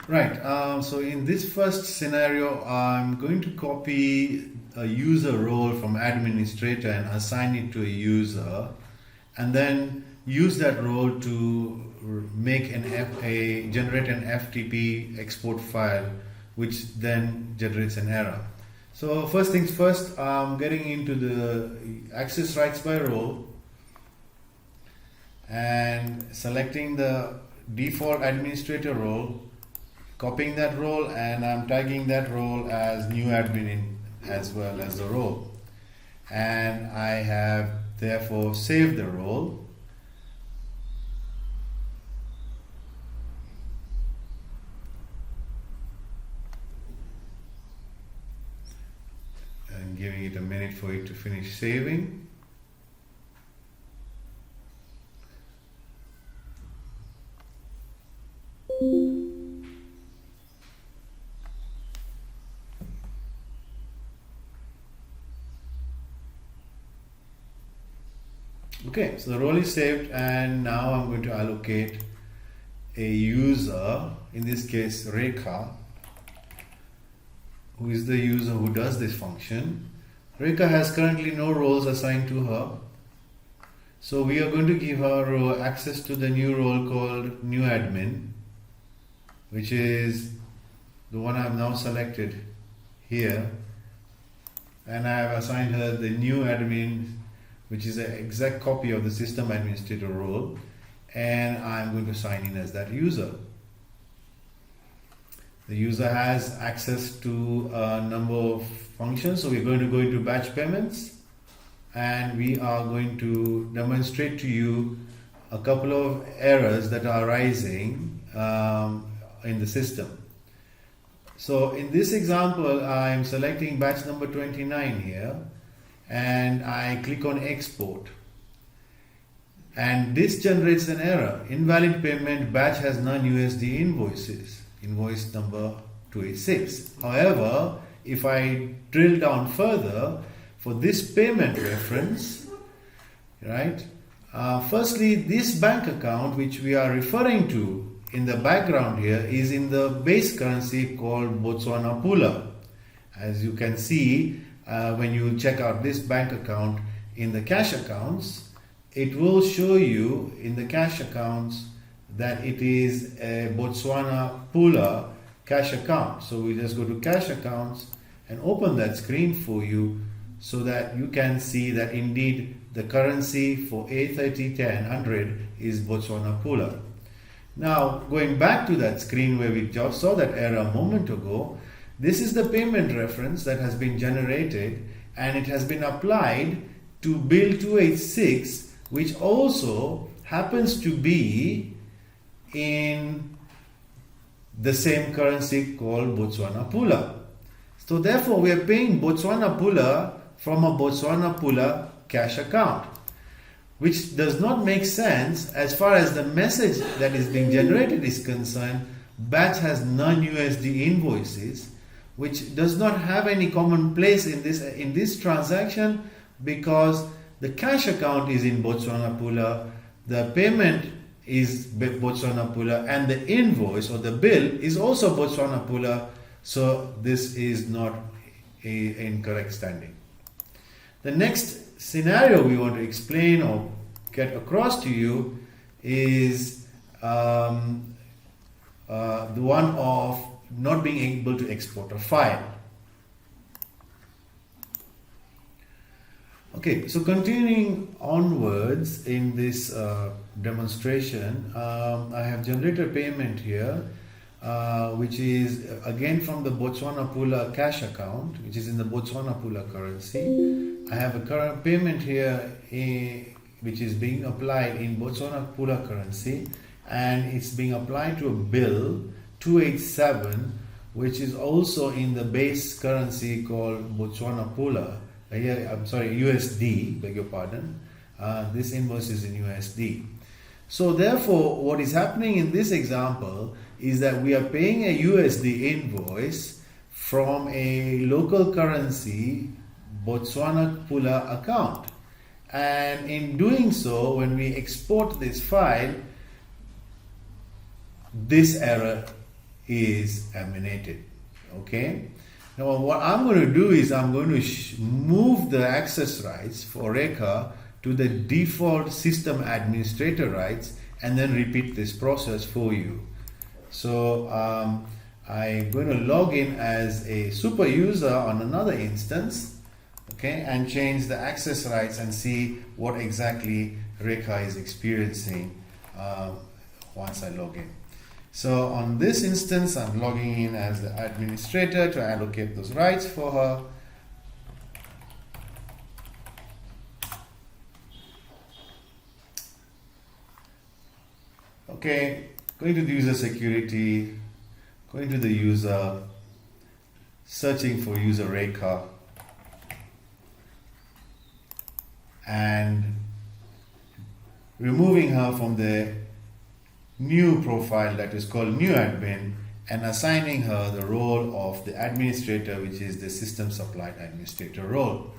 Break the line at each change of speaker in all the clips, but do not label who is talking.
Right. So in this first scenario, I'm going to copy a user role from administrator and assign it to a user, and then use that role to make generate an FTP export file, which then generates an error. So first things first, I'm getting into the access rights by role and selecting the default administrator role, copying that role, and I'm tagging that role as new admin as well as the role. And I have therefore saved the role. And giving it a minute for it to finish saving. Okay, so the role is saved, and now I'm going to allocate a user, in this case Rekha, who is the user who does this function. Rekha has currently no roles assigned to her, so we are going to give her access to the new role called new admin, which is the one I've now selected here, and I have assigned her the new admin, which is an exact copy of the system administrator role, and I'm going to sign in as that user. The user has access to a number of functions, so we're going to go into batch payments, and we are going to demonstrate to you a couple of errors that are arising in the system. So in this example, I'm selecting batch number 29 here, and I click on export, and this generates an error: invalid payment, batch has non-USD invoices, invoice number 286. However, if I drill down further for this payment reference, right, firstly, this bank account which we are referring to in the background here is in the base currency called Botswana Pula. As you can see, when you check out this bank account in the cash accounts, it will show you in the cash accounts that it is a Botswana Pula cash account. So we just go to cash accounts and open that screen for you, so that you can see that indeed the currency for A3010 is Botswana Pula. Now, going back to that screen where we just saw that error a moment ago, this is the payment reference that has been generated, and it has been applied to bill 286, which also happens to be in the same currency called Botswana Pula. So therefore, we are paying Botswana Pula from a Botswana Pula cash account, which does not make sense as far as the message that is being generated is concerned. Batch has non-USD invoices, which does not have any common place in this transaction, because the cash account is in Botswana Pula, the payment is Botswana Pula, and the invoice or the bill is also Botswana Pula. So this is not in correct standing. The next scenario we want to explain or get across to you is the one of not being able to export a file. Okay, so continuing onwards in this demonstration, I have generated a payment here, which is again from the Botswana Pula cash account, which is in the Botswana Pula currency. I have a current payment here which is being applied in Botswana Pula currency, and it's being applied to a bill 287, which is also in the base currency called Botswana Pula. USD, beg your pardon. This invoice is in USD. So therefore, what is happening in this example is that we are paying a USD invoice from a local currency Botswana Pula account. And in doing so, when we export this file, this error is emanated. Okay. Now what I'm going to do is I'm going to move the access rights for Rekha to the default system administrator rights and then repeat this process for you. So I'm going to log in as a super user on another instance, okay, and change the access rights and see what exactly Rekha is experiencing once I log in. So on this instance, I'm logging in as the administrator to allocate those rights for her. Okay, going to the user security, going to the user, searching for user Rekha, and removing her from the new profile that is called new admin and assigning her the role of the administrator, which is the system supplied administrator role.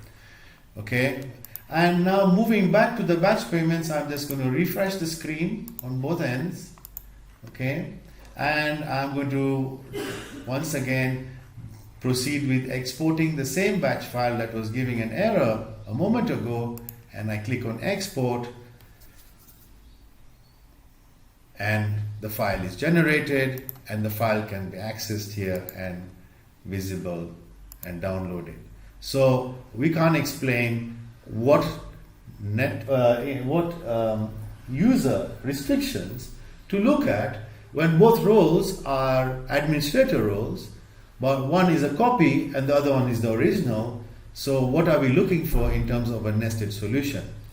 Okay, and now moving back to the batch payments, I'm just going to refresh the screen on both ends. Okay, and I'm going to once again proceed with exporting the same batch file that was giving an error a moment ago, and I click on export, and the file is generated and the file can be accessed here and visible and downloaded. So we can't explain what user restrictions to look at when both roles are administrator roles, but one is a copy and the other one is the original. So what are we looking for in terms of a nested solution?